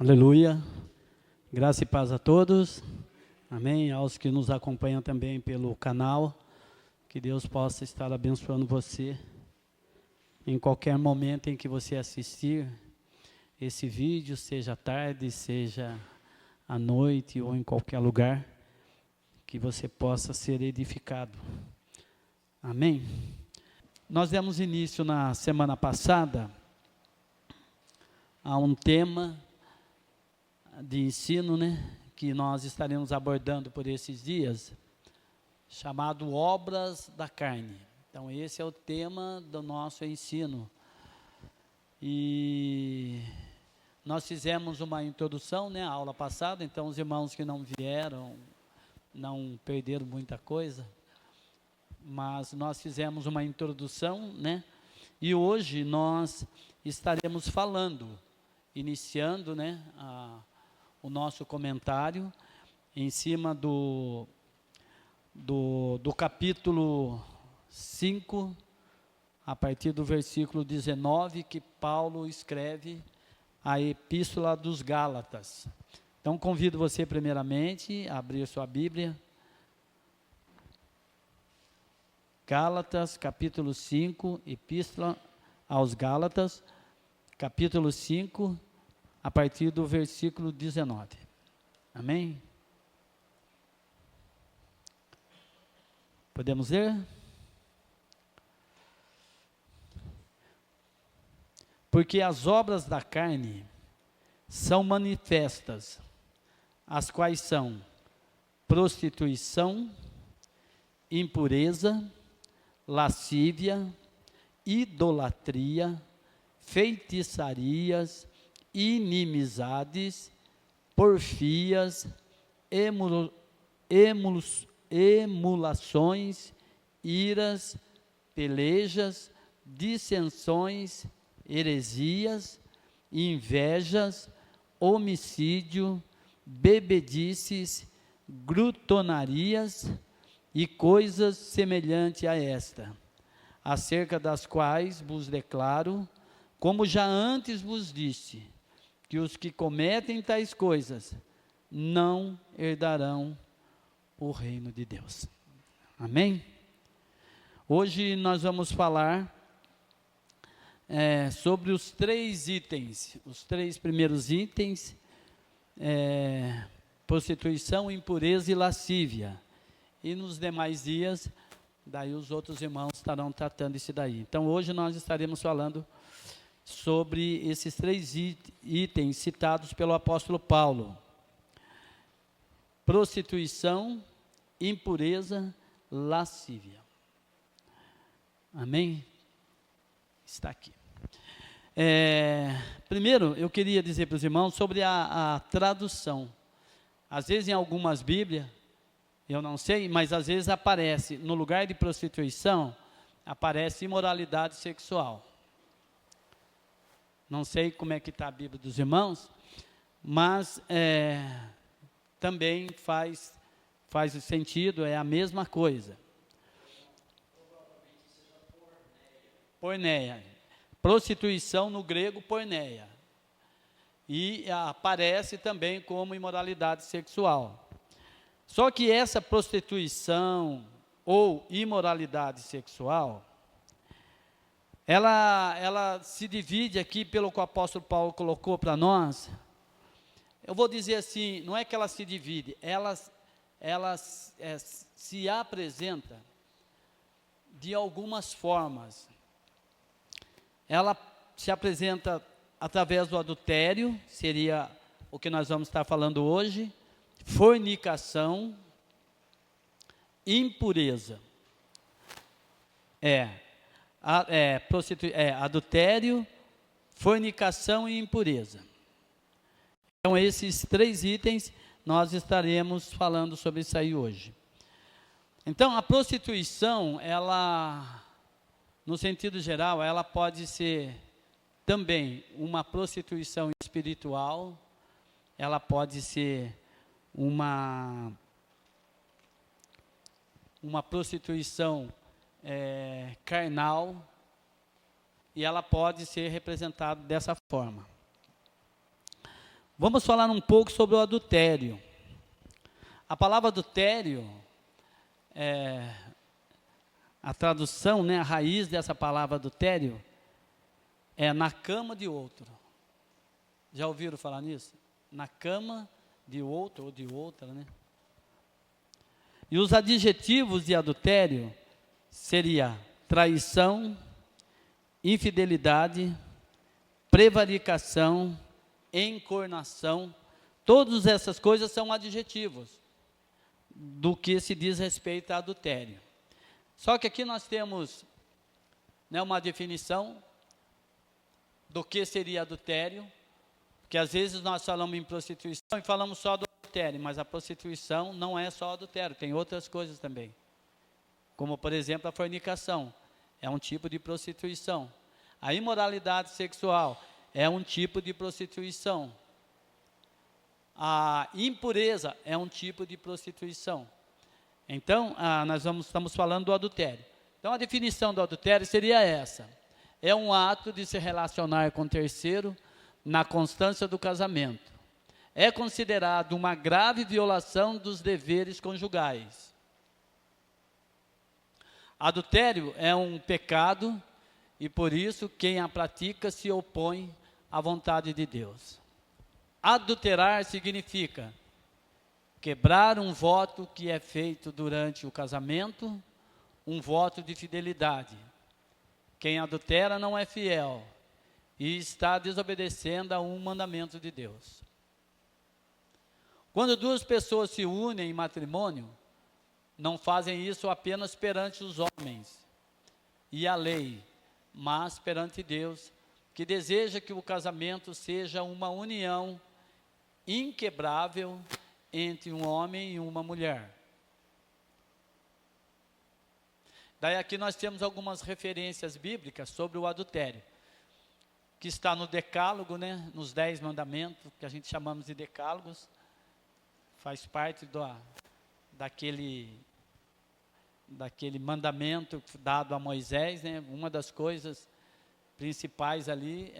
Aleluia. Graça e paz a todos. Amém. Aos que nos acompanham também pelo canal. Que Deus possa estar abençoando você em qualquer momento em que você assistir esse vídeo, seja à tarde, seja à noite ou em qualquer lugar, que você possa ser edificado. Amém. Nós demos início na semana passada a um tema de ensino, que nós estaremos abordando por esses dias, chamado Obras da Carne. Então, esse é o tema do nosso ensino. E nós fizemos uma introdução, a aula passada, então os irmãos que não vieram, não perderam muita coisa, mas nós fizemos uma introdução, e hoje nós estaremos falando, iniciando, o nosso comentário em cima do capítulo 5, a partir do versículo 19, que Paulo escreve a Epístola dos Gálatas. Então, convido você primeiramente a abrir sua Bíblia. Gálatas, capítulo 5, Epístola aos Gálatas, capítulo 5, a partir do versículo 19. Amém? Podemos ler? Porque as obras da carne são manifestas, as quais são prostituição, impureza, lascívia, idolatria, feitiçarias, inimizades, porfias, emulações, iras, pelejas, dissensões, heresias, invejas, homicídio, bebedices, glutonarias e coisas semelhantes a esta, acerca das quais vos declaro, como já antes vos disse, que os que cometem tais coisas não herdarão o reino de Deus. Amém? Hoje nós vamos falar sobre os três itens, os três primeiros itens, prostituição, impureza e lascívia. E nos demais dias, daí os outros irmãos estarão tratando isso daí. Então hoje nós estaremos falando sobre esses três itens citados pelo apóstolo Paulo: prostituição, impureza, lascívia. Amém? Está aqui. Primeiro, eu queria dizer para os irmãos sobre a tradução. Às vezes em algumas Bíblias, eu não sei, mas às vezes aparece, no lugar de prostituição, aparece imoralidade sexual. Não sei como é que está a Bíblia dos irmãos, mas também faz sentido, é a mesma coisa. Porneia. Prostituição no grego, porneia. E aparece também como imoralidade sexual. Só que essa prostituição ou imoralidade sexual, ela se divide aqui, pelo que o apóstolo Paulo colocou para nós. Eu vou dizer assim, não é que ela se divide, ela se apresenta de algumas formas. Ela se apresenta através do adultério, seria o que nós vamos estar falando hoje, fornicação, impureza. Adultério, fornicação e impureza. Então, esses três itens, nós estaremos falando sobre isso aí hoje. Então, a prostituição, no sentido geral, ela pode ser também uma prostituição espiritual, ela pode ser uma prostituição carnal, e ela pode ser representada dessa forma. Vamos falar um pouco sobre o adultério. A palavra adultério, a tradução, né, a raiz dessa palavra adultério, é na cama de outro. Já ouviram falar nisso? Na cama de outro ou de outra, né? E os adjetivos de adultério seria traição, infidelidade, prevaricação, encornação. Todas essas coisas são adjetivos do que se diz respeito a adultério. Só que aqui nós temos, né, uma definição do que seria adultério, porque às vezes nós falamos em prostituição e falamos só do adultério, mas a prostituição não é só adultério, tem outras coisas também. Como, por exemplo, a fornicação, é um tipo de prostituição. A imoralidade sexual é um tipo de prostituição. A impureza é um tipo de prostituição. Então, estamos falando do adultério. Então, a definição do adultério seria essa: é um ato de se relacionar com terceiro na constância do casamento. É considerado uma grave violação dos deveres conjugais. Adultério é um pecado e, por isso, quem a pratica se opõe à vontade de Deus. Adulterar significa quebrar um voto que é feito durante o casamento, um voto de fidelidade. Quem adultera não é fiel e está desobedecendo a um mandamento de Deus. Quando duas pessoas se unem em matrimônio, não fazem isso apenas perante os homens e a lei, mas perante Deus, que deseja que o casamento seja uma união inquebrável entre um homem e uma mulher. Daí aqui nós temos algumas referências bíblicas sobre o adultério, que está no decálogo, né, nos 10 mandamentos, que a gente chamamos de decálogos, faz parte daquele mandamento dado a Moisés, né. Uma das coisas principais ali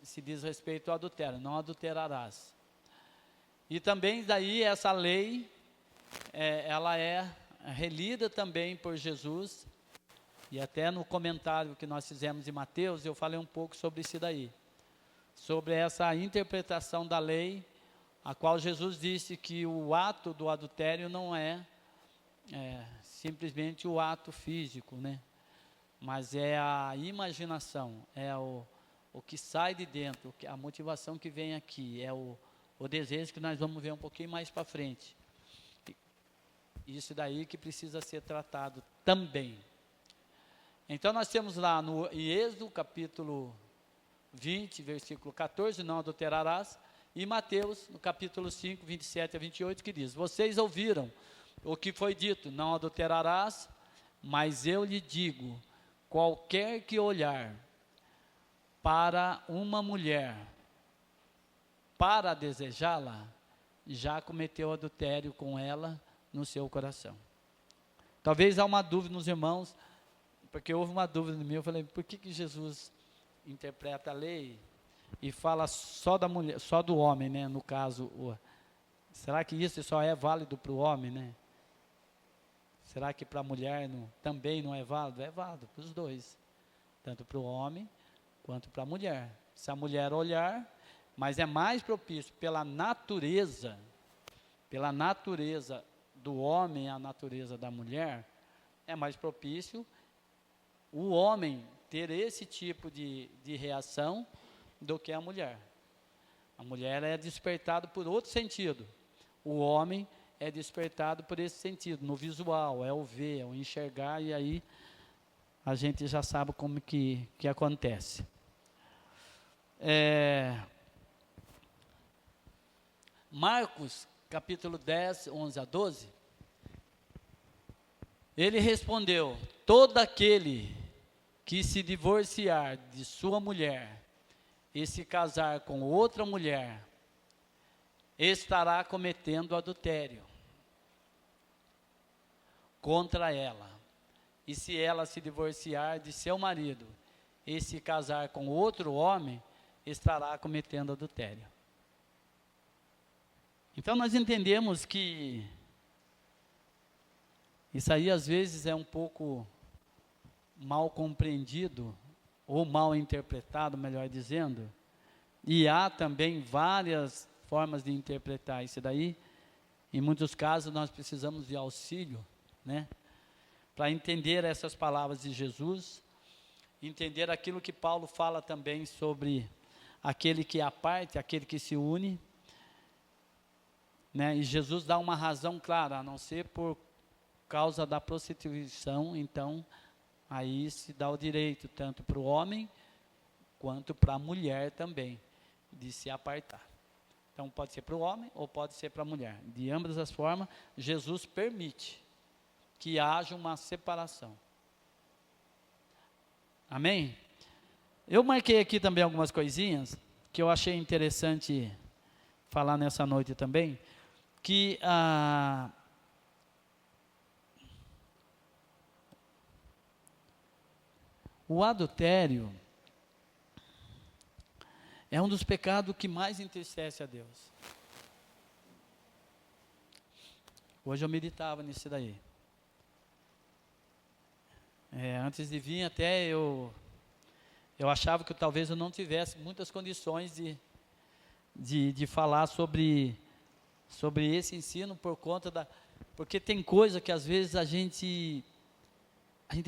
se diz respeito ao adultério: não adulterarás. E também daí essa lei, ela é relida também por Jesus, e até no comentário que nós fizemos em Mateus, eu falei um pouco sobre isso daí, sobre essa interpretação da lei, a qual Jesus disse que o ato do adultério não é simplesmente o ato físico, né? Mas é a imaginação, é o que sai de dentro, a motivação que vem aqui, é o desejo que nós vamos ver um pouquinho mais para frente. Isso daí que precisa ser tratado também. Então nós temos lá no Êxodo, capítulo 20, versículo 14, não adulterarás, e Mateus, no capítulo 5, 27 a 28, que diz: vocês ouviram o que foi dito, não adulterarás, mas eu lhe digo, qualquer que olhar para uma mulher para desejá-la, já cometeu adultério com ela no seu coração. Talvez há uma dúvida nos irmãos, porque houve uma dúvida no meu, eu falei, por que Jesus interpreta a lei e fala só da mulher, só do homem, né? No caso, será que isso só é válido para o homem, né? Será que para a mulher também não é válido? É válido para os dois, tanto para o homem quanto para a mulher. Se a mulher olhar, mas é mais propício pela natureza do homem, a natureza da mulher, é mais propício o homem ter esse tipo de reação do que a mulher. A mulher é despertada por outro sentido, o homem é despertado por esse sentido, no visual, é o ver, é o enxergar, e aí a gente já sabe como que acontece. Marcos, capítulo 10, 11 a 12, ele respondeu: todo aquele que se divorciar de sua mulher e se casar com outra mulher, estará cometendo adultério contra ela. E se ela se divorciar de seu marido e se casar com outro homem, estará cometendo adultério. Então nós entendemos que isso aí às vezes é um pouco mal compreendido, ou mal interpretado, melhor dizendo, e há também várias formas de interpretar isso daí. Em muitos casos nós precisamos de auxílio, né, para entender essas palavras de Jesus, entender aquilo que Paulo fala também sobre aquele que é a parte, aquele que se une, né, e Jesus dá uma razão clara, a não ser por causa da prostituição, então aí se dá o direito tanto para o homem quanto para a mulher também de se apartar. Então pode ser para o homem ou pode ser para a mulher. De ambas as formas, Jesus permite que haja uma separação. Amém? Eu marquei aqui também algumas coisinhas que eu achei interessante falar nessa noite também, que o adultério é um dos pecados que mais entristece a Deus. Hoje eu meditava nisso daí. Antes de vir até eu achava que talvez eu não tivesse muitas condições de falar sobre esse ensino por conta porque tem coisa que às vezes a gente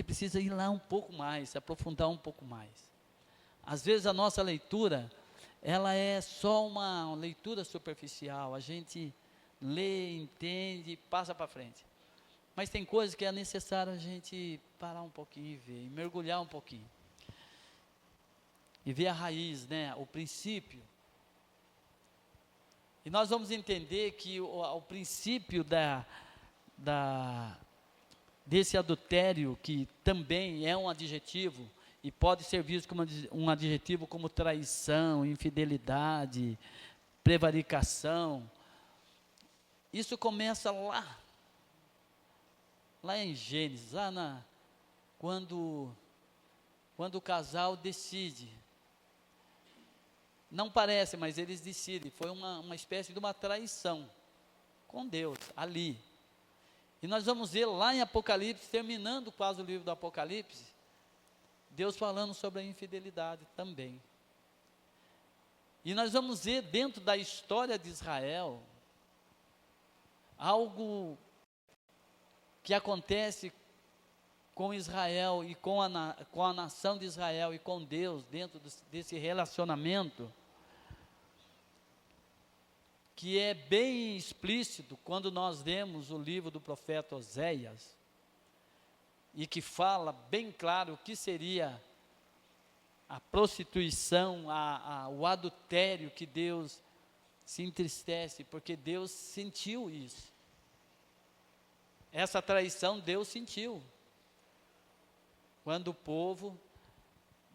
precisa ir lá um pouco mais, se aprofundar um pouco mais. Às vezes a nossa leitura, ela é só uma leitura superficial, a gente lê, entende, passa para frente. Mas tem coisas que é necessário a gente parar um pouquinho e ver, e mergulhar um pouquinho. E ver a raiz, né, o princípio. E nós vamos entender que o princípio desse adultério, que também é um adjetivo, e pode ser visto como um adjetivo como traição, infidelidade, prevaricação. Isso começa lá em Gênesis, quando o casal decide. Não parece, mas eles decidem. Foi uma espécie de uma traição com Deus, ali. E nós vamos ver lá em Apocalipse, terminando quase o livro do Apocalipse, Deus falando sobre a infidelidade também. E nós vamos ver dentro da história de Israel, algo que acontece com Israel e com a nação de Israel e com Deus, dentro desse relacionamento, que é bem explícito quando nós lemos o livro do profeta Oséias, e que fala bem claro o que seria a prostituição, o adultério, que Deus se entristece, porque Deus sentiu isso. Essa traição Deus sentiu, quando o povo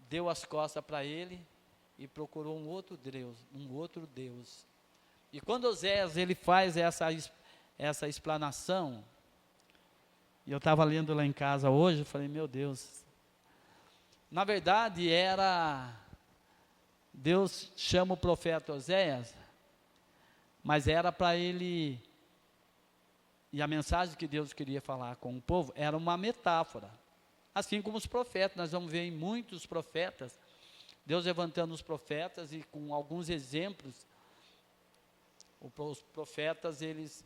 deu as costas para ele e procurou um outro Deus. E quando Oséias ele faz essa explanação, e eu estava lendo lá em casa hoje, eu falei, meu Deus, na verdade Deus chama o profeta Oséias, mas era para ele, e a mensagem que Deus queria falar com o povo, era uma metáfora, assim como os profetas. Nós vamos ver em muitos profetas, Deus levantando os profetas, e com alguns exemplos, os profetas, eles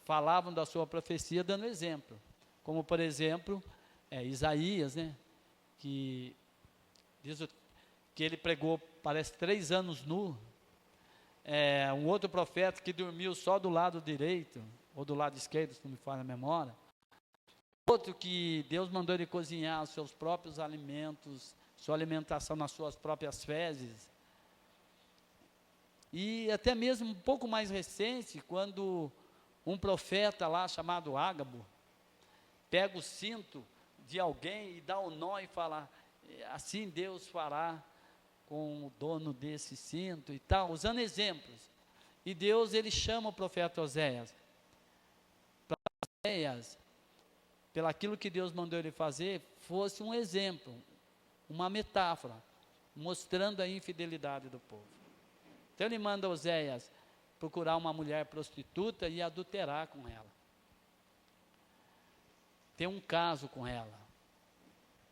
falavam da sua profecia dando exemplo, como por exemplo, Isaías, né, que diz que ele pregou, parece 3 anos nu, um outro profeta que dormiu só do lado direito, ou do lado esquerdo, se não me falha a memória, outro que Deus mandou ele cozinhar os seus próprios alimentos, sua alimentação nas suas próprias fezes. E até mesmo um pouco mais recente, quando um profeta lá chamado Ágabo pega o cinto de alguém e dá um nó e fala, assim Deus fará com o dono desse cinto e tal, usando exemplos. E Deus, ele chama o profeta Oséias, para Oséias, pelo aquilo que Deus mandou ele fazer, fosse um exemplo, uma metáfora, mostrando a infidelidade do povo. Então ele manda Oséias procurar uma mulher prostituta e adulterar com ela. Ter um caso com ela.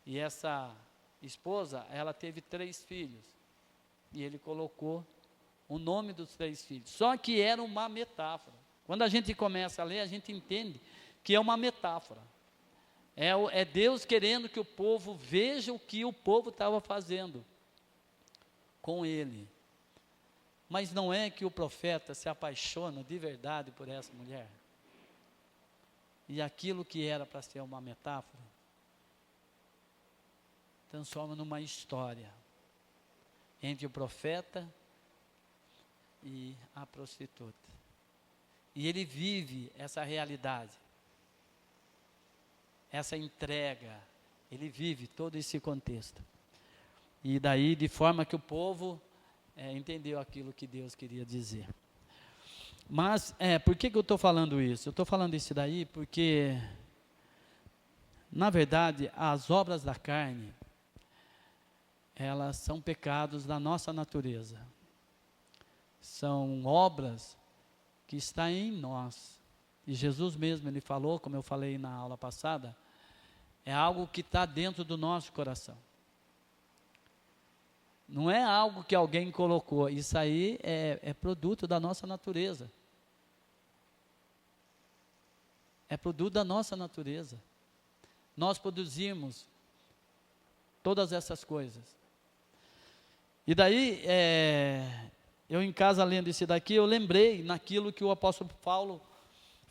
E essa esposa, ela teve 3 filhos. E ele colocou o nome dos 3 filhos. Só que era uma metáfora. Quando a gente começa a ler, a gente entende que é uma metáfora. É Deus querendo que o povo veja o que o povo estava fazendo com ele. Mas não é que o profeta se apaixona de verdade por essa mulher? E aquilo que era para ser uma metáfora, transforma numa história entre o profeta e a prostituta. E ele vive essa realidade, essa entrega, ele vive todo esse contexto. E daí, de forma que o povo entendeu aquilo que Deus queria dizer. Mas, por que eu estou falando isso? Eu estou falando isso daí porque, na verdade, as obras da carne, elas são pecados da nossa natureza. São obras que estão em nós. E Jesus mesmo, ele falou, como eu falei na aula passada, é algo que está dentro do nosso coração. Não é algo que alguém colocou, isso aí é produto da nossa natureza. É produto da nossa natureza. Nós produzimos todas essas coisas. E daí, eu em casa lendo isso daqui, eu lembrei naquilo que o apóstolo Paulo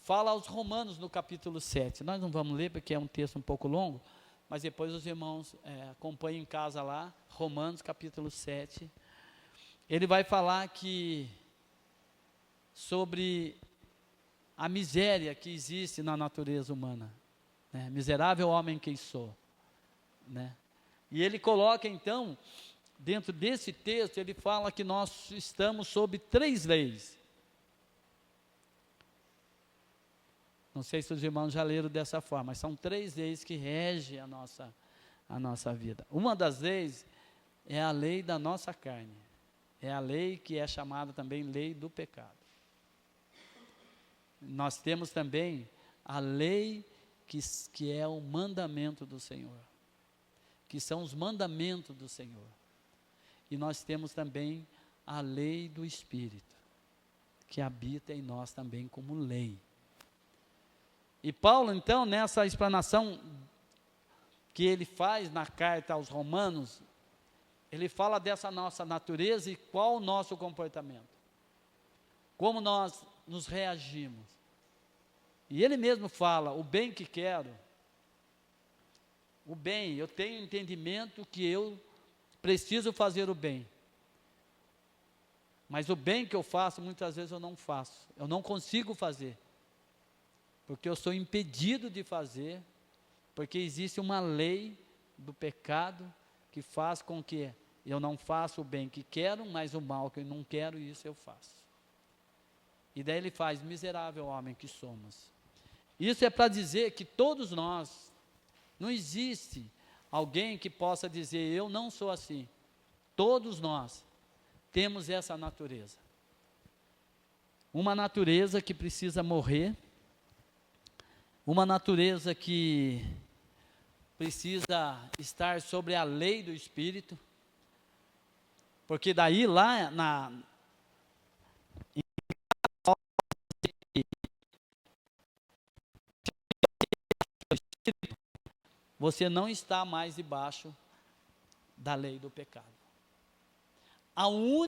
fala aos Romanos no capítulo 7. Nós não vamos ler porque é um texto um pouco longo, mas depois os irmãos acompanhem em casa lá, Romanos capítulo 7. Ele vai falar sobre a miséria que existe na natureza humana. Né? Miserável homem que sou. Né? E ele coloca então, dentro desse texto, ele fala que nós estamos sob 3 leis. Não sei se os irmãos já leram dessa forma, mas são 3 leis que regem a nossa vida. Uma das leis é a lei da nossa carne. É a lei que é chamada também lei do pecado. Nós temos também a lei que é o mandamento do Senhor. Que são os mandamentos do Senhor. E nós temos também a lei do Espírito, que habita em nós também como lei. E Paulo, então, nessa explanação que ele faz na carta aos Romanos, ele fala dessa nossa natureza e qual o nosso comportamento. Como nós nos reagimos. E ele mesmo fala, o bem que quero, o bem, eu tenho entendimento que eu preciso fazer o bem. Mas o bem que eu faço, muitas vezes eu não faço. Eu não consigo fazer. Porque eu sou impedido de fazer, porque existe uma lei do pecado que faz com que eu não faça o bem que quero, mas o mal que eu não quero, isso eu faço. E daí ele faz, miserável homem que somos. Isso é para dizer que todos nós, não existe alguém que possa dizer, eu não sou assim. Todos nós temos essa natureza. Uma natureza que precisa morrer, uma natureza que precisa estar sobre a lei do Espírito, porque daí lá você não está mais debaixo da lei do pecado. O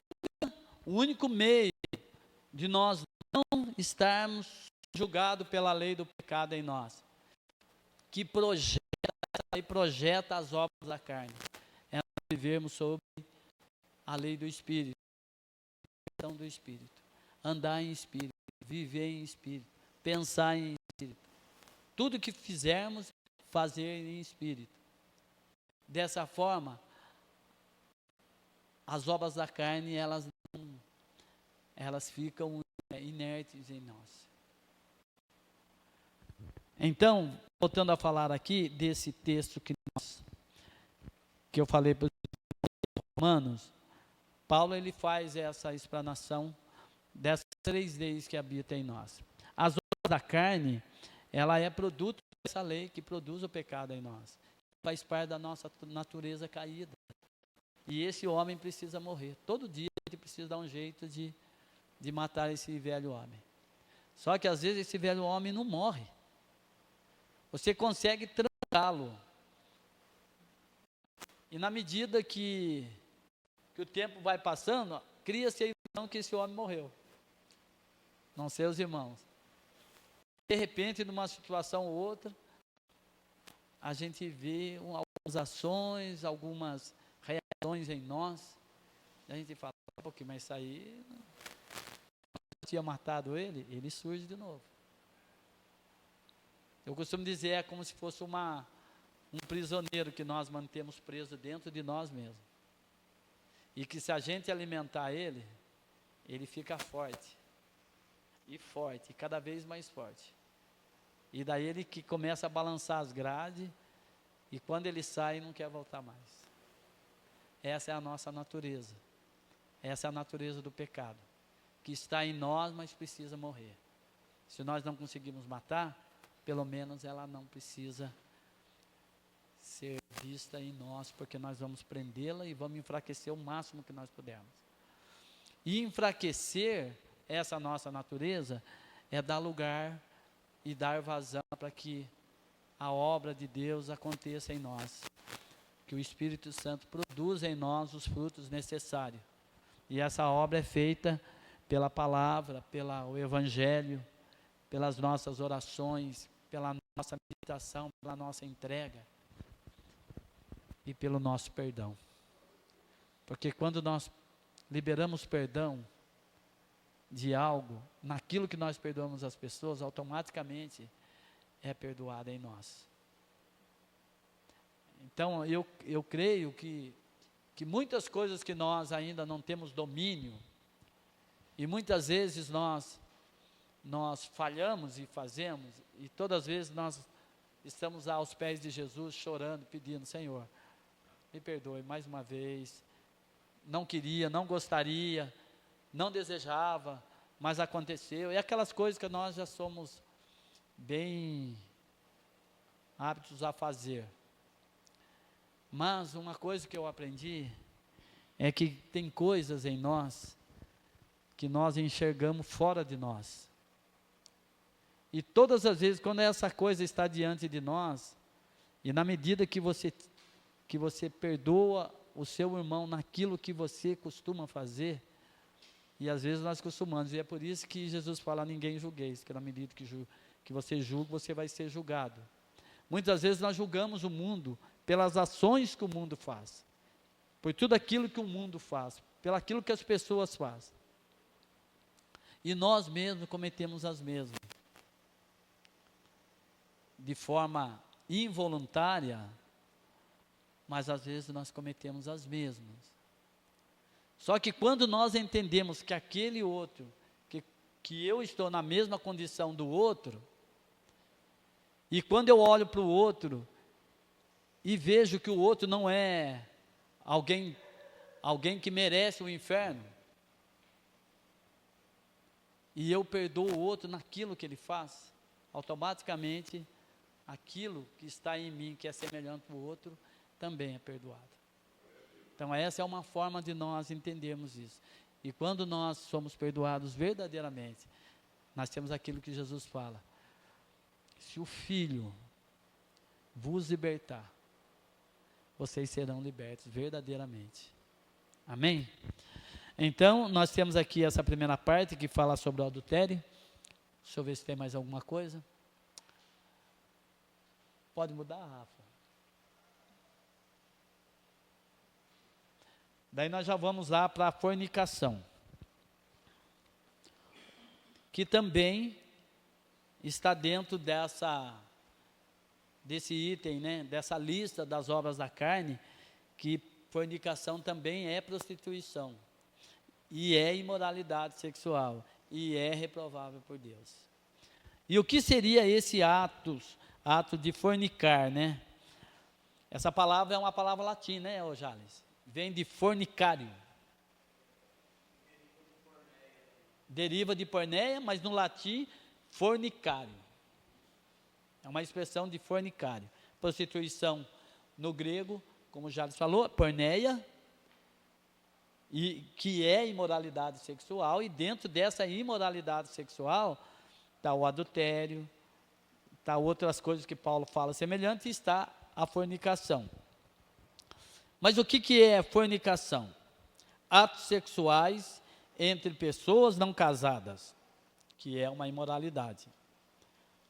único meio de nós não estarmos julgados pela lei do pecado em nós, que projeta as obras da carne, é nós vivermos sobre a lei do Espírito, do Espírito, andar em Espírito, viver em Espírito, pensar em Espírito. Tudo que fizermos, fazer em Espírito. Dessa forma, as obras da carne, elas ficam inertes em nós. Então, voltando a falar aqui desse texto que eu falei para os Romanos, Paulo ele faz essa explanação dessas 3 leis que habitam em nós. As obras da carne, ela é produto dessa lei que produz o pecado em nós. Faz parte da nossa natureza caída. E esse homem precisa morrer. Todo dia ele precisa dar um jeito de matar esse velho homem. Só que às vezes esse velho homem não morre. Você consegue trancá-lo. E na medida que o tempo vai passando, cria-se a ilusão que esse homem morreu. Não sei os irmãos. De repente, numa situação ou outra, a gente vê algumas ações, algumas reações em nós. E a gente fala, porque mas isso aí não tinha matado ele surge de novo. Eu costumo dizer, é como se fosse um prisioneiro que nós mantemos preso dentro de nós mesmos. E que se a gente alimentar ele fica forte. E forte, e cada vez mais forte. E daí ele que começa a balançar as grades, e quando ele sai, não quer voltar mais. Essa é a nossa natureza. Essa é a natureza do pecado, que está em nós, mas precisa morrer. Se nós não conseguimos matar, pelo menos ela não precisa ser vista em nós, porque nós vamos prendê-la e vamos enfraquecer o máximo que nós pudermos. E enfraquecer essa nossa natureza é dar lugar e dar vazão para que a obra de Deus aconteça em nós, que o Espírito Santo produza em nós os frutos necessários. E essa obra é feita pela palavra, pelo Evangelho, pelas nossas orações, pela nossa meditação, pela nossa entrega e pelo nosso perdão. Porque quando nós liberamos perdão de algo, naquilo que nós perdoamos as pessoas, automaticamente é perdoado em nós. Então eu creio que muitas coisas que nós ainda não temos domínio, e muitas vezes nós falhamos e fazemos, e todas as vezes nós estamos aos pés de Jesus chorando, pedindo, Senhor, me perdoe mais uma vez, não queria, não gostaria, não desejava, mas aconteceu, e aquelas coisas que nós já somos bem aptos a fazer. Mas uma coisa que eu aprendi é que tem coisas em nós que nós enxergamos fora de nós. E todas as vezes quando essa coisa está diante de nós, e na medida que você perdoa o seu irmão naquilo que você costuma fazer, e às vezes nós costumamos, e é por isso que Jesus fala, ninguém julgueis, que na medida que você julga, você vai ser julgado. Muitas vezes nós julgamos o mundo pelas ações que o mundo faz, por tudo aquilo que o mundo faz, pelo aquilo que as pessoas fazem. E nós mesmos cometemos as mesmas. De forma involuntária, mas às vezes nós cometemos as mesmas. Só que quando nós entendemos que aquele outro, que eu estou na mesma condição do outro, e quando eu olho para o outro, e vejo que o outro não é alguém que merece o inferno, e eu perdoo o outro naquilo que ele faz, automaticamente, aquilo que está em mim, que é semelhante ao outro, também é perdoado. Então essa é uma forma de nós entendermos isso. E quando nós somos perdoados verdadeiramente, nós temos aquilo que Jesus fala, se o Filho vos libertar, vocês serão libertos verdadeiramente. Amém? Então, nós temos aqui essa primeira parte que fala sobre o adultério. Deixa eu ver se tem mais alguma coisa. Pode mudar, Rafa? Daí nós já vamos lá para a fornicação, que também está dentro desse item, né, dessa lista das obras da carne, que fornicação também é prostituição, e é imoralidade sexual, e é reprovável por Deus. E o que seria esse ato de fornicar, né? Essa palavra é uma palavra latina, né, Jales? Vem de fornicário. Deriva de porneia, mas no latim, fornicário. É uma expressão de fornicário. Prostituição no grego, como já falou, porneia, e que é imoralidade sexual, e dentro dessa imoralidade sexual está o adultério, está outras coisas que Paulo fala semelhante, e está a fornicação. Mas o que é fornicação? Atos sexuais entre pessoas não casadas, que é uma imoralidade.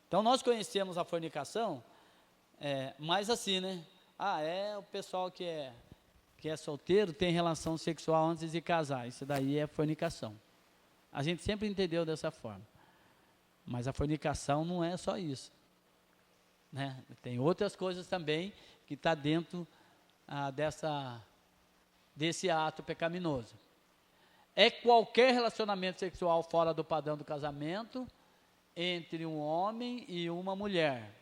Então nós conhecemos a fornicação, mais assim, né? O pessoal que é solteiro tem relação sexual antes de casar, isso daí é fornicação. A gente sempre entendeu dessa forma. Mas a fornicação não é só isso, né? Tem outras coisas também que está dentro desse ato pecaminoso. É qualquer relacionamento sexual fora do padrão do casamento entre um homem e uma mulher.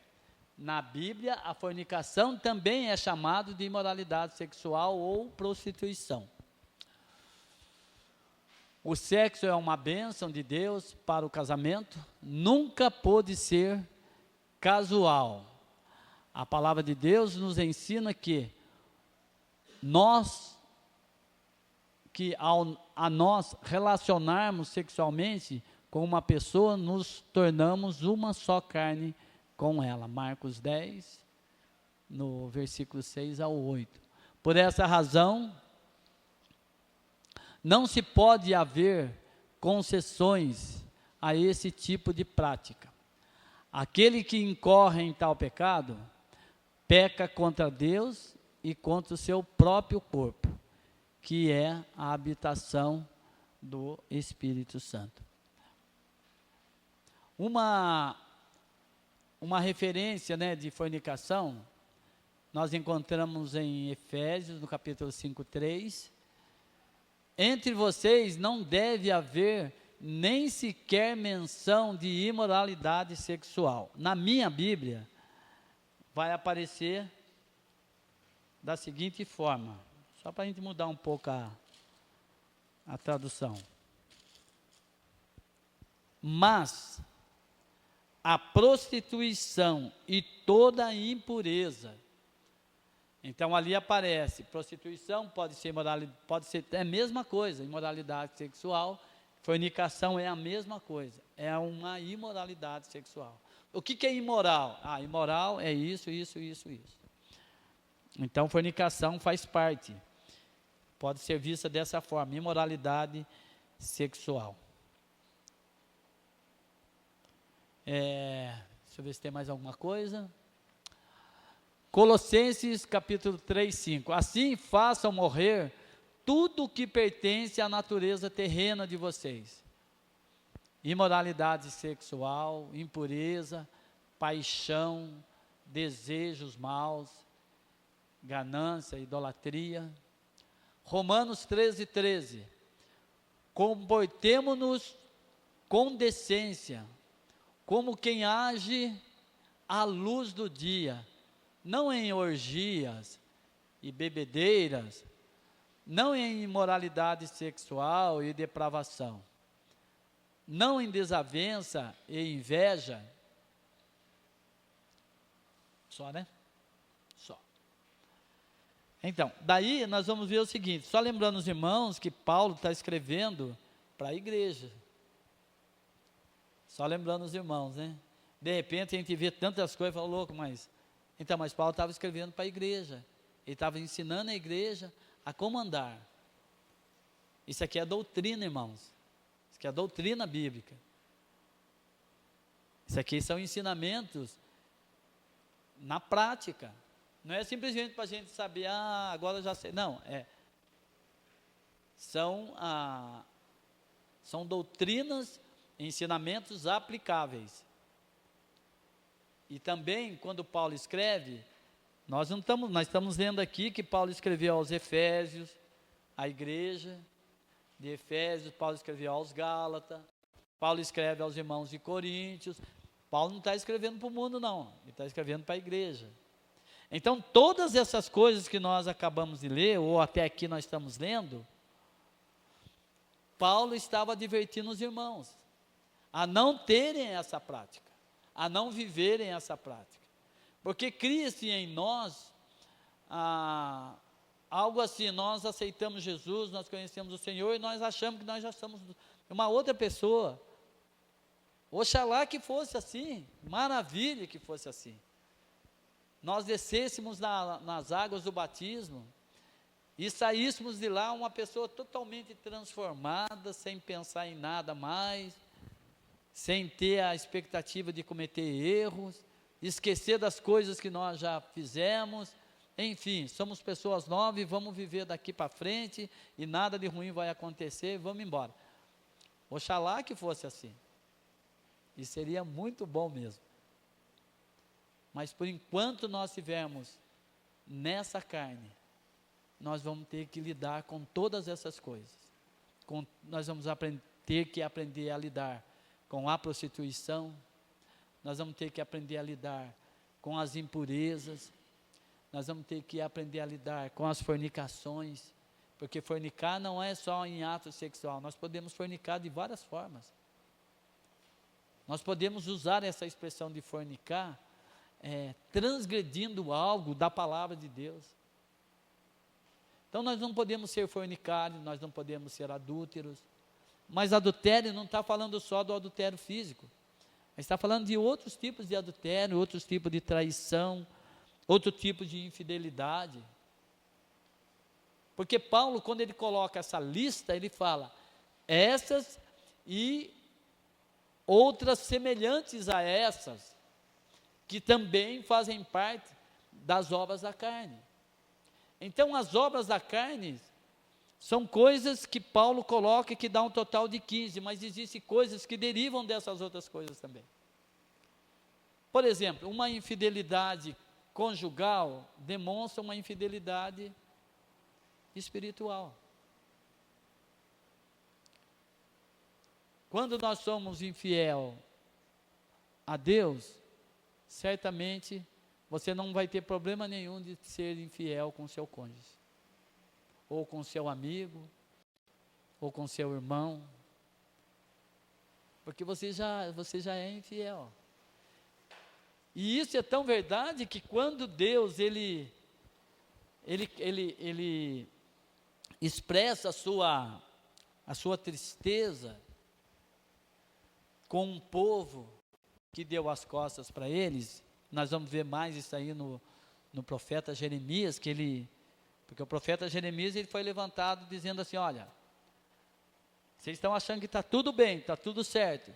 Na Bíblia, a fornicação também é chamado de imoralidade sexual ou prostituição. O sexo é uma bênção de Deus para o casamento, nunca pôde ser casual. A palavra de Deus nos ensina que a nós relacionarmos sexualmente com uma pessoa, nos tornamos uma só carne com ela. Marcos 10, no versículo 6 ao 8. Por essa razão, não se pode haver concessões a esse tipo de prática. Aquele que incorre em tal pecado, peca contra Deus e contra o seu próprio corpo, que é a habitação do Espírito Santo. Uma referência, né, de fornicação, nós encontramos em Efésios, no capítulo 5:3. Entre vocês não deve haver nem sequer menção de imoralidade sexual. Na minha Bíblia, vai aparecer da seguinte forma, só para a gente mudar um pouco a tradução. Mas a prostituição e toda a impureza. Então ali aparece, prostituição pode ser a mesma coisa, imoralidade sexual, fornicação é a mesma coisa, é uma imoralidade sexual. O que é imoral? Imoral é isso. Então fornicação faz parte, pode ser vista dessa forma, imoralidade sexual. Deixa eu ver se tem mais alguma coisa. Colossenses capítulo 3:5. Assim façam morrer tudo o que pertence à natureza terrena de vocês. Imoralidade sexual, impureza, paixão, desejos maus, ganância, idolatria. Romanos 13:13. Comportemo-nos com decência, como quem age à luz do dia, não em orgias e bebedeiras, não em imoralidade sexual e depravação, não em desavença e inveja. Só, né? Só. Então, daí nós vamos ver o seguinte, só lembrando os irmãos que Paulo está escrevendo para a igreja. Só lembrando os irmãos, né? De repente a gente vê tantas coisas e fala, louco, mas Paulo estava escrevendo para a igreja. Ele estava ensinando a igreja a como andar. Isso aqui é doutrina, irmãos. Isso aqui é doutrina bíblica. Isso aqui são ensinamentos na prática. Não é simplesmente para a gente saber, agora eu já sei. Não, são doutrinas, ensinamentos aplicáveis. E também, quando Paulo escreve, nós estamos lendo aqui que Paulo escreveu aos Efésios, a igreja de Efésios, Paulo escreveu aos Gálatas, Paulo escreve aos irmãos de Coríntios. Paulo não está escrevendo para o mundo, não, ele está escrevendo para a igreja. Então, todas essas coisas que nós acabamos de ler, ou até aqui nós estamos lendo, Paulo estava advertindo os irmãos a não terem essa prática, a não viverem essa prática, porque cria-se em nós algo assim: nós aceitamos Jesus, nós conhecemos o Senhor e nós achamos que nós já somos uma outra pessoa. Oxalá que fosse assim, maravilha que fosse assim. Nós descêssemos nas águas do batismo e saíssemos de lá uma pessoa totalmente transformada, sem pensar em nada mais, sem ter a expectativa de cometer erros, esquecer das coisas que nós já fizemos. Enfim, somos pessoas novas e vamos viver daqui para frente e nada de ruim vai acontecer e vamos embora. Oxalá que fosse assim, e seria muito bom mesmo. Mas por enquanto nós estivermos nessa carne, nós vamos ter que lidar com todas essas coisas. Nós vamos ter que aprender a lidar com a prostituição, nós vamos ter que aprender a lidar com as impurezas, nós vamos ter que aprender a lidar com as fornicações, porque fornicar não é só em ato sexual, nós podemos fornicar de várias formas. Nós podemos usar essa expressão de fornicar, transgredindo algo da palavra de Deus. Então nós não podemos ser fornicários, nós não podemos ser adúlteros, mas adultério não está falando só do adultério físico, mas está falando de outros tipos de adultério, outros tipos de traição, outro tipo de infidelidade. Porque Paulo, quando ele coloca essa lista, ele fala, essas e outras semelhantes a essas, que também fazem parte das obras da carne. Então as obras da carne são coisas que Paulo coloca que dá um total de 15, mas existem coisas que derivam dessas outras coisas também. Por exemplo, uma infidelidade conjugal demonstra uma infidelidade espiritual. Quando nós somos infiel a Deus, certamente você não vai ter problema nenhum de ser infiel com seu cônjuge, ou com seu amigo, ou com seu irmão, porque você já é infiel. E isso é tão verdade que quando Deus ele expressa a sua tristeza com um povo que deu as costas para eles, nós vamos ver mais isso aí no profeta Jeremias, porque o profeta Jeremias ele foi levantado dizendo assim, olha, vocês estão achando que está tudo bem, está tudo certo,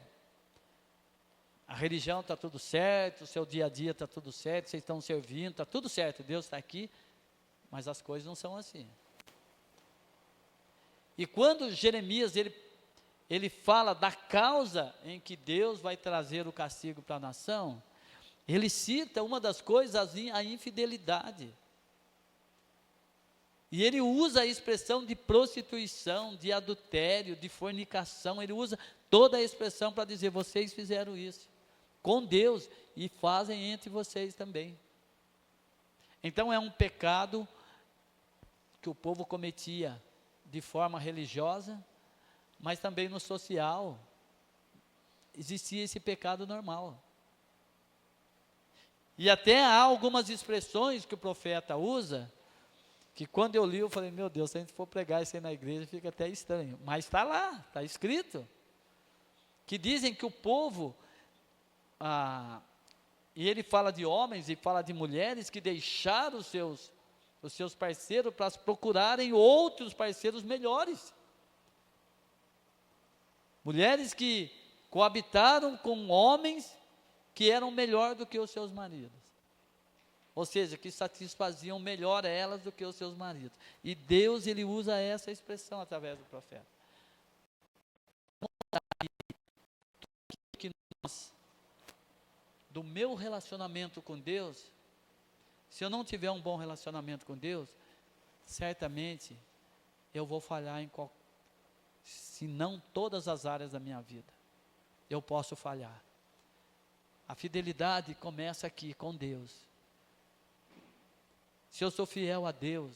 a religião está tudo certo, o seu dia a dia está tudo certo, vocês estão servindo, está tudo certo, Deus está aqui, mas as coisas não são assim. E quando Jeremias ele fala da causa em que Deus vai trazer o castigo para a nação, ele cita uma das coisas, a infidelidade. E ele usa a expressão de prostituição, de adultério, de fornicação, ele usa toda a expressão para dizer, vocês fizeram isso com Deus e fazem entre vocês também. Então é um pecado que o povo cometia de forma religiosa, mas também no social, existia esse pecado normal. E até há algumas expressões que o profeta usa, que quando eu li eu falei, meu Deus, se a gente for pregar isso aí na igreja, fica até estranho, mas está lá, está escrito, que dizem que o povo, e ele fala de homens e fala de mulheres que deixaram os seus parceiros para procurarem outros parceiros melhores. Mulheres que coabitaram com homens que eram melhor do que os seus maridos. Ou seja, que satisfaziam melhor elas do que os seus maridos. E Deus, ele usa essa expressão através do profeta. Que nós, do meu relacionamento com Deus, se eu não tiver um bom relacionamento com Deus, certamente eu vou falhar se não todas as áreas da minha vida, eu posso falhar. A fidelidade começa aqui com Deus. Se eu sou fiel a Deus,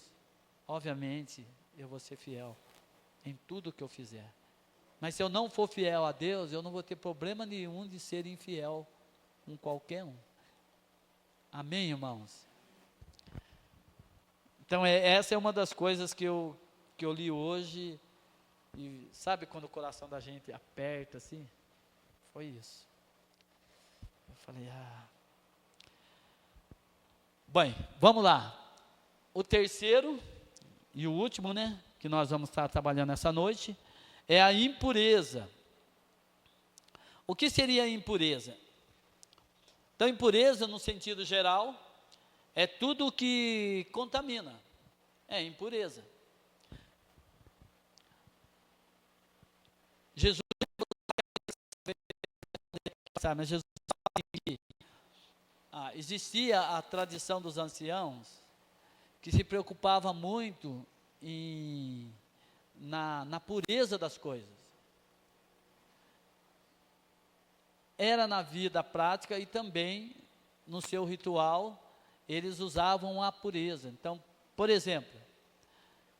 obviamente eu vou ser fiel em tudo que eu fizer. Mas se eu não for fiel a Deus, eu não vou ter problema nenhum de ser infiel com qualquer um. Amém, irmãos? Então, essa é uma das coisas que eu li hoje, e sabe quando o coração da gente aperta assim? Foi isso. Eu falei, Bem, vamos lá. O terceiro e o último, né, que nós vamos estar trabalhando essa noite, é a impureza. O que seria a impureza? Então, impureza, no sentido geral, é tudo que contamina. É impureza. Jesus, mas Jesus sabe que existia a tradição dos anciãos que se preocupava muito na pureza das coisas. Era na vida prática e também no seu ritual, eles usavam a pureza. Então, por exemplo,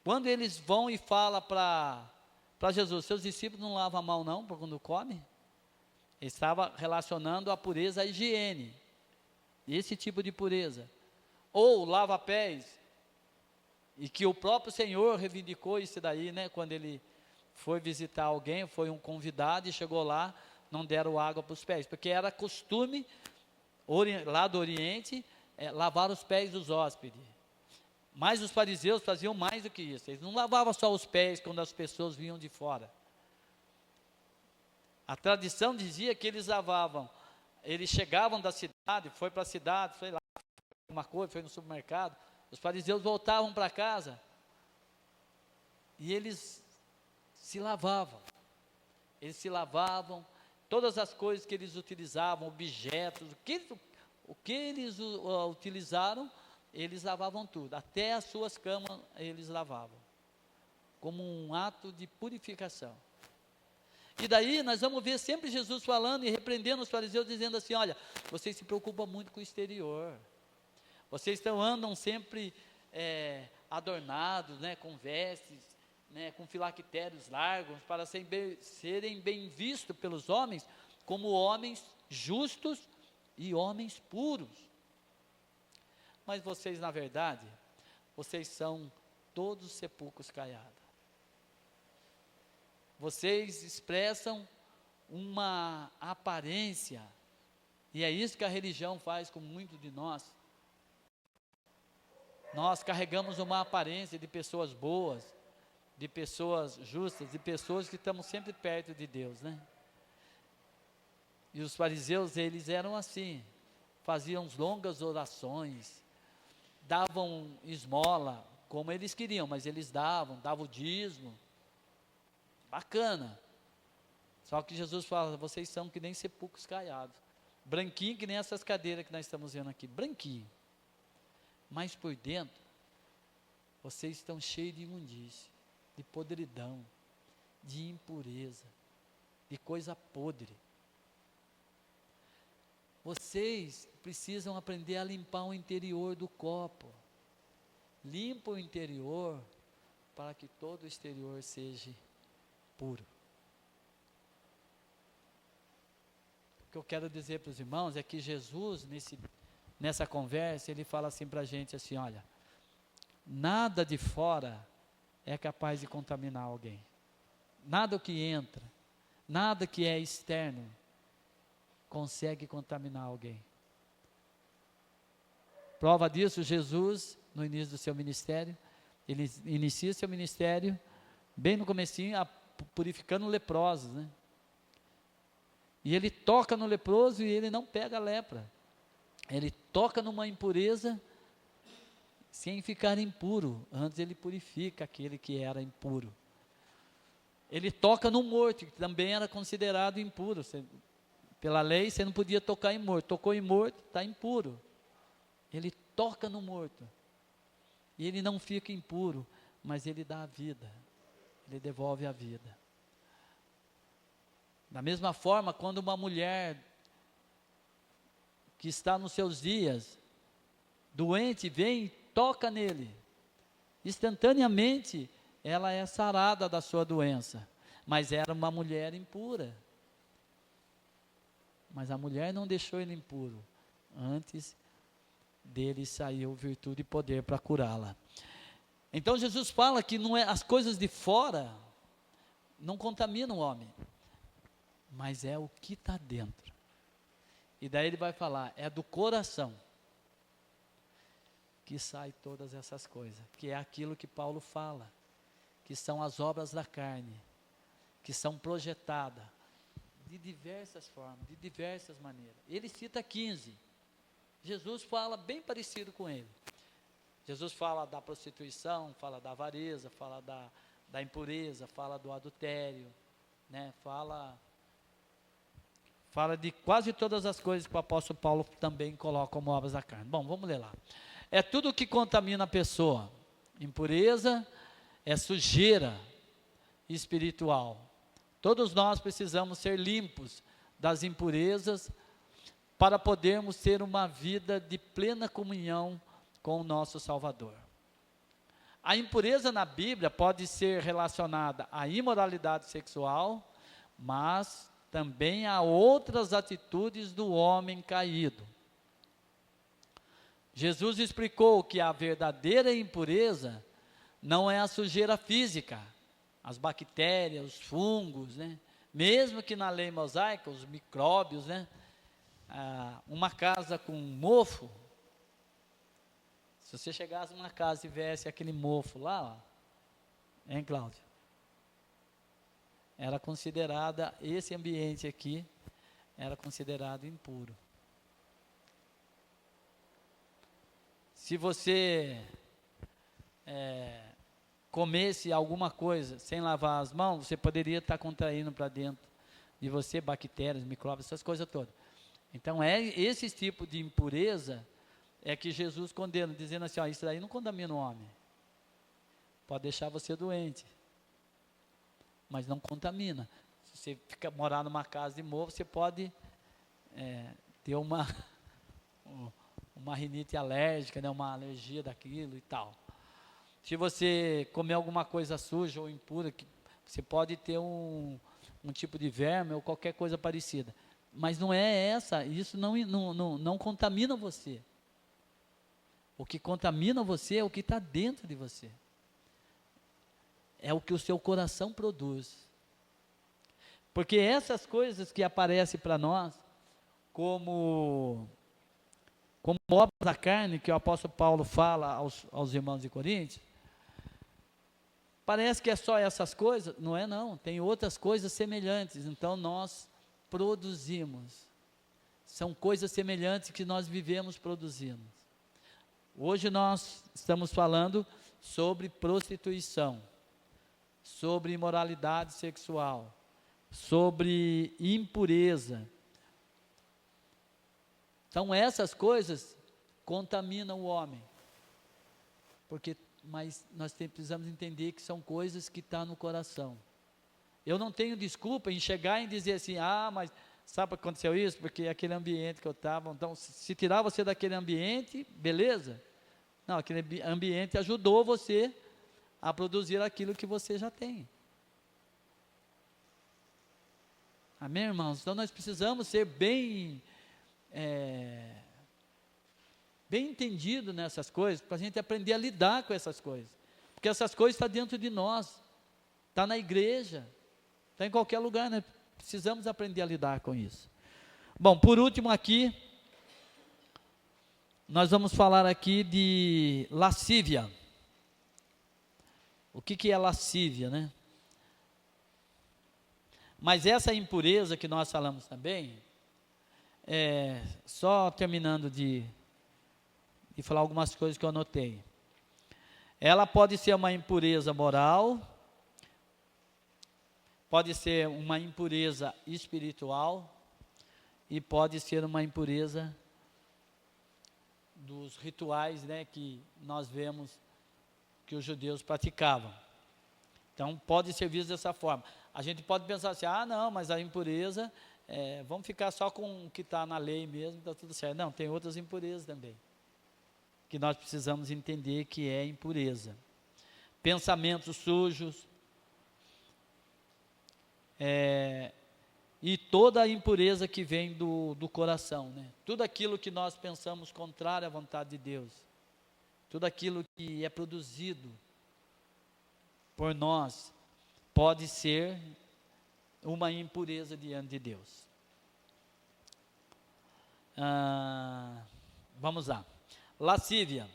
quando eles vão e falam para Jesus, seus discípulos não lavam a mão não, quando comem? Ele estava relacionando a pureza à higiene, esse tipo de pureza. Ou lava-pés, e que o próprio Senhor reivindicou isso daí, né? Quando ele foi visitar alguém, foi um convidado e chegou lá, não deram água para os pés, porque era costume, lá do Oriente, lavar os pés dos hóspedes. Mas os fariseus faziam mais do que isso, eles não lavavam só os pés quando as pessoas vinham de fora. A tradição dizia que eles lavavam, eles chegavam da cidade, foi para a cidade, foi lá, uma coisa, foi no supermercado, os fariseus voltavam para casa e eles se lavavam, todas as coisas que eles utilizavam, objetos, o que eles utilizaram, eles lavavam tudo, até as suas camas eles lavavam, como um ato de purificação. E daí nós vamos ver sempre Jesus falando e repreendendo os fariseus, dizendo assim, olha, vocês se preocupam muito com o exterior, vocês andam sempre adornados, né, com vestes, né, com filactérios largos, para serem bem vistos pelos homens, como homens justos e homens puros. Mas vocês, na verdade, vocês são todos sepulcros caiados. Vocês expressam uma aparência, e é isso que a religião faz com muitos de nós. Nós carregamos uma aparência de pessoas boas, de pessoas justas, de pessoas que estamos sempre perto de Deus, né? E os fariseus, eles eram assim, faziam longas orações, davam esmola, como eles queriam, mas eles davam o dízimo, bacana. Só que Jesus fala, vocês são que nem sepulcros caiados, branquinho que nem essas cadeiras que nós estamos vendo aqui, branquinho. Mas por dentro, vocês estão cheios de imundície, de podridão, de impureza, de coisa podre. Vocês precisam aprender a limpar o interior do copo. Limpa o interior, para que todo o exterior seja puro. O que eu quero dizer para os irmãos é que Jesus, nessa conversa, ele fala assim para a gente, assim, olha, nada de fora é capaz de contaminar alguém. Nada que entra, nada que é externo, consegue contaminar alguém. Prova disso, Jesus, no início do seu ministério, ele inicia seu ministério, bem no comecinho, purificando leprosos, né? E ele toca no leproso e ele não pega a lepra. Ele toca numa impureza, sem ficar impuro, antes ele purifica aquele que era impuro. Ele toca no morto, que também era considerado impuro. Pela lei, você não podia tocar em morto. Tocou em morto, está impuro. Ele toca no morto. E ele não fica impuro, mas ele dá a vida. Ele devolve a vida. Da mesma forma, quando uma mulher que está nos seus dias, doente, vem e toca nele, instantaneamente, ela é sarada da sua doença. mas era uma mulher impura. Mas a mulher não deixou ele impuro. Antes dele saiu virtude e poder para curá-la. Então Jesus fala que não é, as coisas de fora não contaminam o homem, mas é o que está dentro. E daí ele vai falar, é do coração que sai todas essas coisas, que é aquilo que Paulo fala, que são as obras da carne, que são projetadas de diversas formas, de diversas maneiras. Ele cita 15, Jesus fala bem parecido com ele. Jesus fala da prostituição, fala da avareza, fala da impureza, fala do adultério, né? Fala de quase todas as coisas que o apóstolo Paulo também coloca como obras da carne. Bom, vamos ler lá. É tudo que contamina a pessoa. Impureza é sujeira espiritual. Todos nós precisamos ser limpos das impurezas para podermos ter uma vida de plena comunhão com o nosso Salvador. A impureza na Bíblia pode ser relacionada à imoralidade sexual, mas também a outras atitudes do homem caído. Jesus explicou que a verdadeira impureza não é a sujeira física, as bactérias, os fungos, né? Mesmo que na lei mosaica, os micróbios, né? Uma casa com mofo, se você chegasse numa casa e viesse aquele mofo lá, ó, hein, Cláudio? Era considerada, esse ambiente aqui, era considerado impuro. Se você comesse alguma coisa sem lavar as mãos, você poderia estar contraindo para dentro de você bactérias, micróbios, essas coisas todas. Então, esse tipo de impureza é que Jesus condena, dizendo assim, ó, isso daí não contamina o homem. Pode deixar você doente, mas não contamina. Se você morar numa casa de mofo, você pode ter uma rinite alérgica, né, uma alergia daquilo e tal. Se você comer alguma coisa suja ou impura, você pode ter um tipo de verme ou qualquer coisa parecida. Mas não é isso não contamina você. O que contamina você é o que está dentro de você. É o que o seu coração produz. Porque essas coisas que aparecem para nós, como obras da carne, que o apóstolo Paulo fala aos irmãos de Coríntios, parece que é só essas coisas, não é não, tem outras coisas semelhantes, então nós produzimos, são coisas semelhantes que nós vivemos produzindo. Hoje nós estamos falando sobre prostituição, sobre imoralidade sexual, sobre impureza. Então essas coisas contaminam o homem, mas nós precisamos entender que são coisas que estão no coração. Eu não tenho desculpa em chegar e dizer assim, mas sabe por que aconteceu isso? Porque aquele ambiente que eu estava, então se tirar você daquele ambiente, beleza? Não, aquele ambiente ajudou você a produzir aquilo que você já tem. Amém, irmãos? Então nós precisamos ser bem entendido nessas coisas, para a gente aprender a lidar com essas coisas, porque essas coisas estão dentro de nós, está na igreja, está em qualquer lugar, né? Precisamos aprender a lidar com isso. Bom, por último aqui, nós vamos falar aqui de lascívia. O que é lascívia, né? Mas essa impureza que nós falamos também, só terminando de falar algumas coisas que eu anotei. Ela pode ser uma impureza moral, pode ser uma impureza espiritual e pode ser uma impureza dos rituais, né, que nós vemos que os judeus praticavam. Então pode ser visto dessa forma. A gente pode pensar assim, não, mas a impureza, vamos ficar só com o que está na lei mesmo, está tudo certo. Não, tem outras impurezas também, que nós precisamos entender que é impureza. Pensamentos sujos, e toda a impureza que vem do coração, né? Tudo aquilo que nós pensamos contrário à vontade de Deus, tudo aquilo que é produzido por nós, pode ser uma impureza diante de Deus. Vamos lá. Lascívia.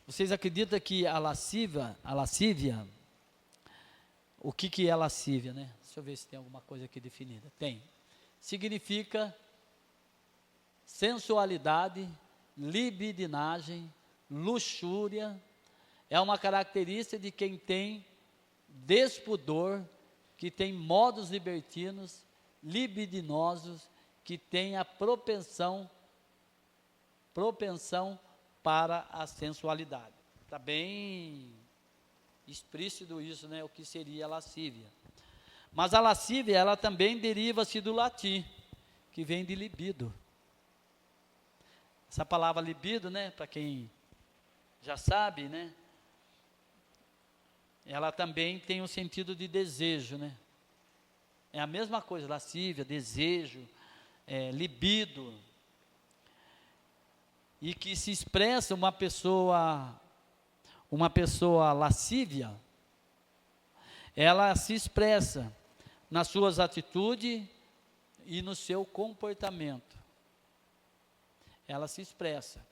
Vocês acreditam que a lascívia, o que é lascívia, né? Deixa eu ver se tem alguma coisa aqui definida. Tem. Significa sensualidade, libidinagem, luxúria. É uma característica de quem tem despudor, que tem modos libertinos, libidinosos, que tem a propensão para a sensualidade. Está bem explícito isso, né? O que seria a lascívia. Mas a lascívia, ela também deriva-se do latim, que vem de libido. Essa palavra libido, né? Para quem já sabe, né? Ela também tem um sentido de desejo, né? É a mesma coisa, lascívia, desejo, libido. E que se expressa uma pessoa lascívia, ela se expressa nas suas atitudes e no seu comportamento. Ela se expressa,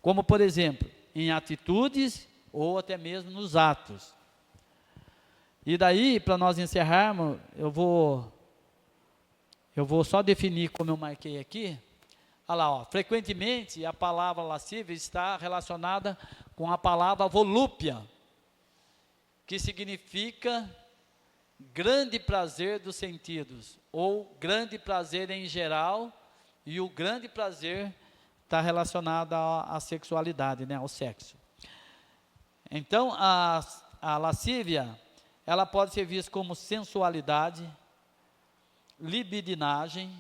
como por exemplo, em atitudes ou até mesmo nos atos. E daí, para nós encerrarmos, eu vou só definir como eu marquei aqui. Olha lá, ó, frequentemente a palavra lascívia está relacionada com a palavra volúpia, que significa grande prazer dos sentidos, ou grande prazer em geral, e o grande prazer está relacionado à sexualidade, né, ao sexo. Então, a lascívia, ela pode ser vista como sensualidade, libidinagem,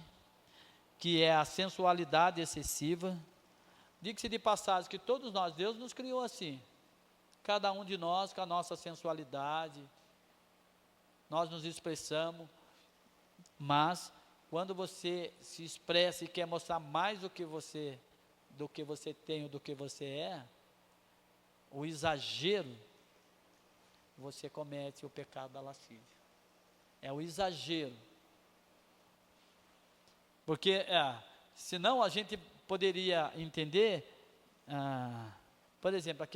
que é a sensualidade excessiva. Diga-se de passagem que todos nós, Deus nos criou assim, cada um de nós com a nossa sensualidade, nós nos expressamos, mas quando você se expressa e quer mostrar mais do que você tem ou do que você é, o exagero, você comete o pecado da lascívia. É o exagero. Porque, senão a gente poderia entender, por exemplo,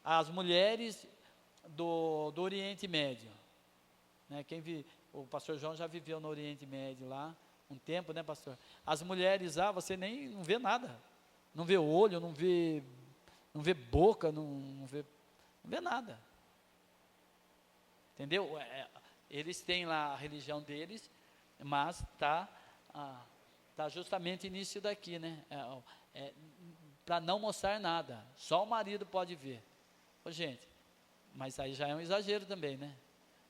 as mulheres do Oriente Médio, né? O pastor João já viveu no Oriente Médio lá, um tempo, né, pastor? As mulheres lá, você nem não vê nada, não vê olho, não vê boca, não vê nada, entendeu? Eles têm lá a religião deles, mas está justamente nisso daqui, né? Para não mostrar nada, só o marido pode ver. Ô, gente, mas aí já é um exagero também, né?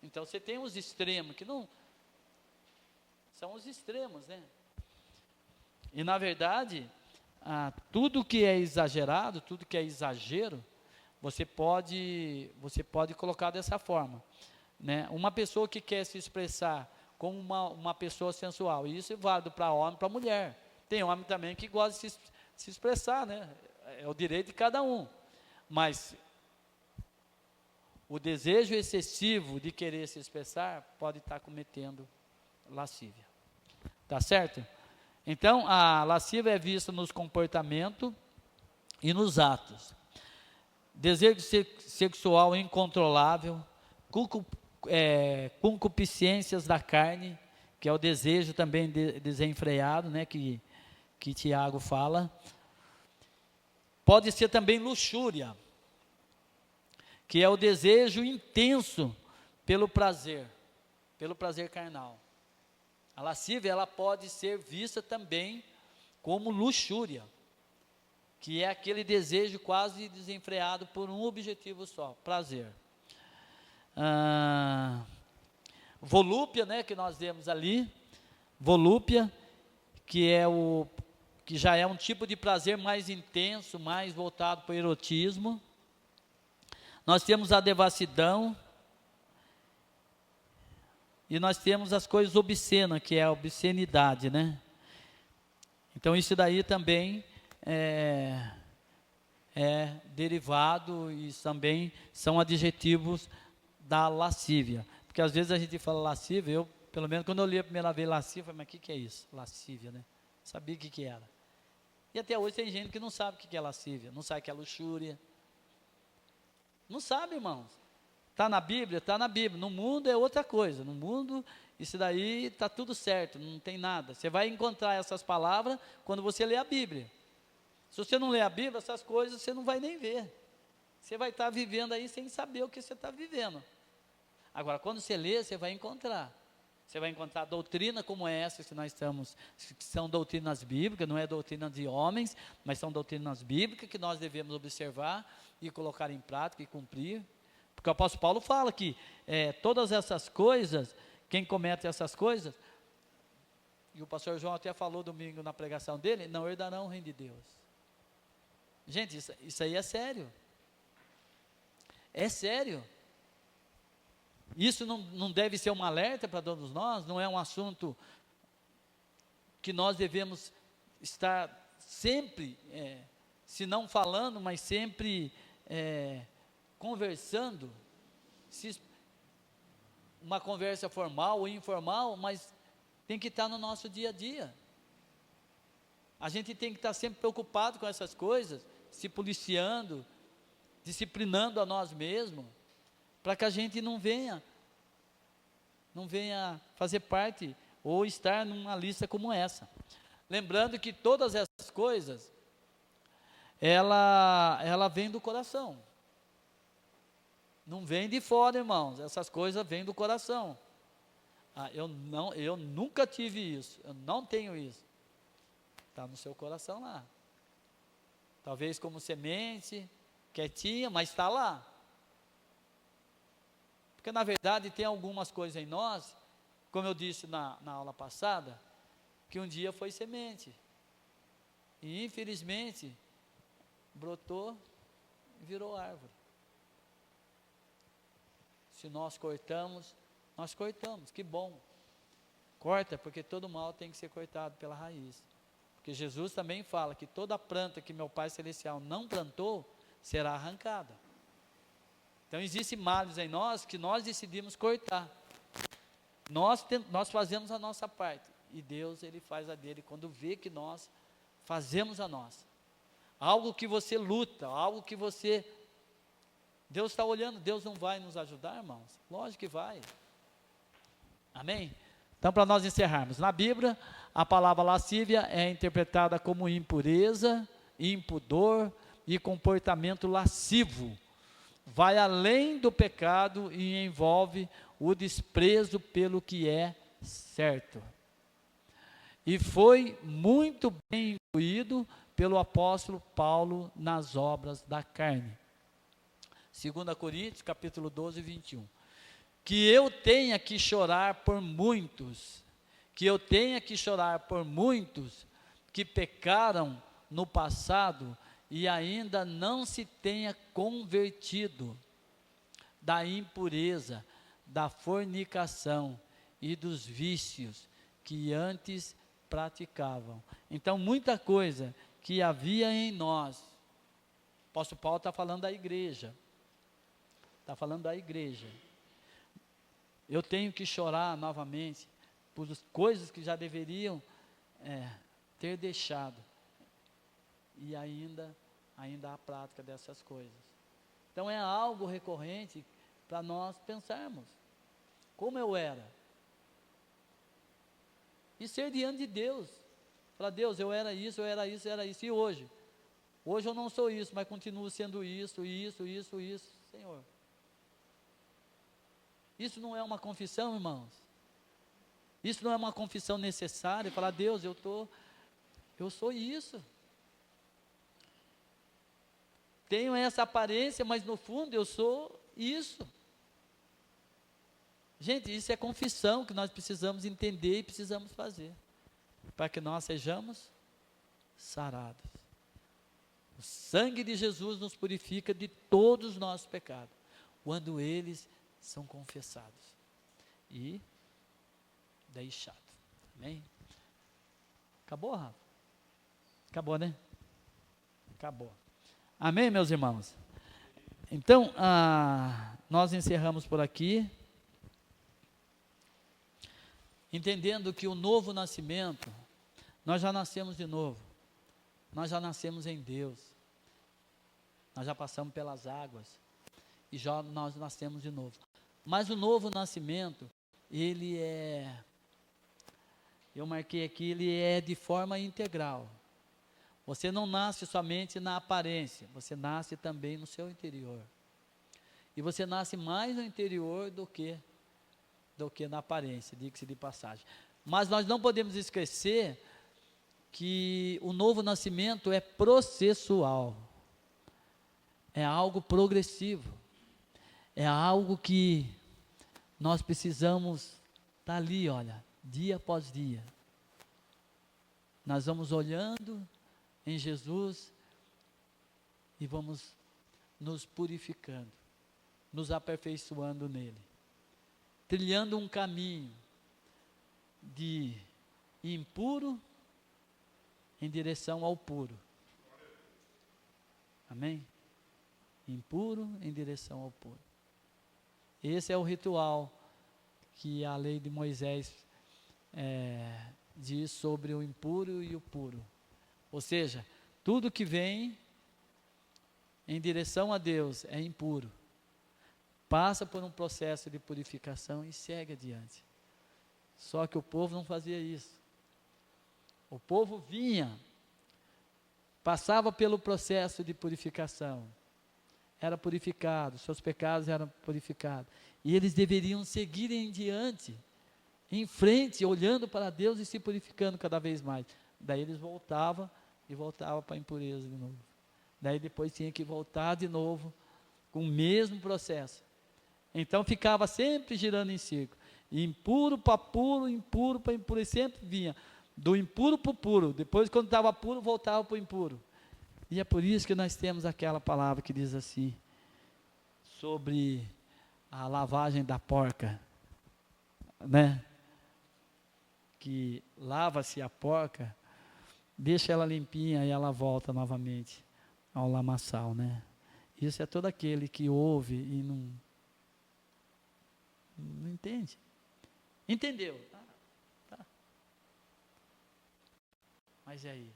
Então você tem os extremos, que não são os extremos, né? E na verdade, tudo que é exagerado, tudo que é exagero, você pode colocar dessa forma, né? Uma pessoa que quer se expressar como uma pessoa sensual, e isso é válido para homem e para mulher. Tem homem também que gosta de se expressar, né? É o direito de cada um, mas o desejo excessivo de querer se expressar pode estar cometendo lascívia, tá certo? Então, a lascívia é vista nos comportamentos e nos atos. Desejo sexual incontrolável, concupiscências da carne, que é o desejo também desenfreado, né, que Tiago fala. Pode ser também luxúria, que é o desejo intenso pelo prazer carnal. A lascívia, ela pode ser vista também como luxúria, que é aquele desejo quase desenfreado por um objetivo só, prazer. Volúpia, né, que nós vemos ali, volúpia, que já é um tipo de prazer mais intenso, mais voltado para o erotismo. Nós temos a devassidão, e nós temos as coisas obscenas, que é a obscenidade, né? Então isso daí também é derivado e também são adjetivos da lascívia. Porque às vezes a gente fala lascívia, eu, pelo menos quando eu li a primeira vez lascívia, eu falei, mas o que é isso? Lascívia, né? Sabia o que era. E até hoje tem gente que não sabe o que é lascívia, não sabe o que é luxúria. Não sabe, irmãos. Está na Bíblia? Está na Bíblia. No mundo é outra coisa. No mundo, isso daí está tudo certo, não tem nada. Você vai encontrar essas palavras quando você lê a Bíblia. Se você não lê a Bíblia, essas coisas você não vai nem ver. Você vai estar vivendo aí sem saber o que você está vivendo. Agora, quando você lê, você vai encontrar. Você vai encontrar doutrina como essa que nós estamos, que são doutrinas bíblicas, não é doutrina de homens, mas são doutrinas bíblicas que nós devemos observar e colocar em prática e cumprir. Porque o apóstolo Paulo fala que todas essas coisas, quem comete essas coisas, e o pastor João até falou domingo na pregação dele, não herdarão o reino de Deus. Gente, isso aí é sério. É sério. Isso não deve ser um alerta para todos nós, não é um assunto que nós devemos estar sempre, se não falando, mas sempre conversando, uma conversa formal ou informal, mas tem que estar no nosso dia a dia. A gente tem que estar sempre preocupado com essas coisas, se policiando, disciplinando a nós mesmos, para que a gente não venha fazer parte ou estar numa lista como essa. Lembrando que todas essas coisas, ela vem do coração. Não vem de fora, irmãos. Essas coisas vêm do coração. Eu nunca tive isso. Eu não tenho isso. Está no seu coração lá. Talvez como semente, quietinha, mas está lá. Porque na verdade tem algumas coisas em nós, como eu disse na aula passada, que um dia foi semente. E infelizmente, brotou e virou árvore. Se nós cortamos, que bom. Corta, porque todo mal tem que ser cortado pela raiz. Porque Jesus também fala que toda planta que meu Pai Celestial não plantou, será arrancada. Então existem males em nós que nós decidimos cortar. Nós fazemos a nossa parte. E Deus, Ele faz a dele quando vê que nós fazemos a nossa. Algo que você luta, algo que você... Deus está olhando, Deus não vai nos ajudar, irmãos? Lógico que vai. Amém? Então, para nós encerrarmos, na Bíblia, a palavra lascívia é interpretada como impureza, impudor e comportamento lascivo. Vai além do pecado e envolve o desprezo pelo que é certo. E foi muito bem incluído pelo apóstolo Paulo nas obras da carne. 2 Coríntios, capítulo 12, 21. Que eu tenha que chorar por muitos, que pecaram no passado e ainda não se tenha convertido da impureza, da fornicação e dos vícios que antes praticavam. Então, muita coisa que havia em nós, o apóstolo Paulo está falando da igreja, eu tenho que chorar novamente por coisas que já deveriam ter deixado, e ainda a prática dessas coisas. Então é algo recorrente para nós pensarmos, como eu era, e ser diante de Deus, falar, Deus, eu era isso, e hoje? Hoje eu não sou isso, mas continuo sendo isso, Senhor. Isso não é uma confissão, irmãos? Isso não é uma confissão necessária? Falar, Deus, eu sou isso. Tenho essa aparência, mas no fundo eu sou isso. Gente, isso é confissão que nós precisamos entender e precisamos fazer, para que nós sejamos sarados. O sangue de Jesus nos purifica de todos os nossos pecados, quando eles são confessados. E deixado. Amém? Acabou, Rafa? Acabou, né? Acabou. Amém, meus irmãos? Então, nós encerramos por aqui, entendendo que o novo nascimento, nós já nascemos de novo, nós já nascemos em Deus, nós já passamos pelas águas, e já nós nascemos de novo. Mas o novo nascimento, ele eu marquei aqui, ele é de forma integral. Você não nasce somente na aparência, você nasce também no seu interior. E você nasce mais no interior do que na aparência, diga-se de passagem. Mas nós não podemos esquecer que o novo nascimento é processual. É algo progressivo. É algo que nós precisamos estar ali, olha, dia após dia. Nós vamos olhando em Jesus e vamos nos purificando, nos aperfeiçoando nele, trilhando um caminho de impuro em direção ao puro. Amém? Impuro em direção ao puro. Esse é o ritual que a lei de Moisés diz sobre o impuro e o puro. Ou seja, tudo que vem em direção a Deus é impuro. Passa por um processo de purificação e segue adiante. Só que o povo não fazia isso. O povo vinha, passava pelo processo de purificação, era purificado, seus pecados eram purificados, e eles deveriam seguir em diante, em frente, olhando para Deus e se purificando cada vez mais. Daí eles voltavam para a impureza de novo. Daí depois tinha que voltar de novo com o mesmo processo. Então ficava sempre girando em círculo, impuro para puro, impuro para impuro, e sempre vinha do impuro para o puro. Depois, quando estava puro, voltava para o impuro. E é por isso que nós temos aquela palavra que diz assim, sobre a lavagem da porca, né? Que lava-se a porca, deixa ela limpinha e ela volta novamente ao lamaçal, né? Isso é todo aquele que ouve e não entende. Entendeu? Tá. Mas e aí?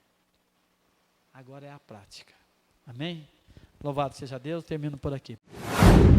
Agora é a prática. Amém? Louvado seja Deus, termino por aqui.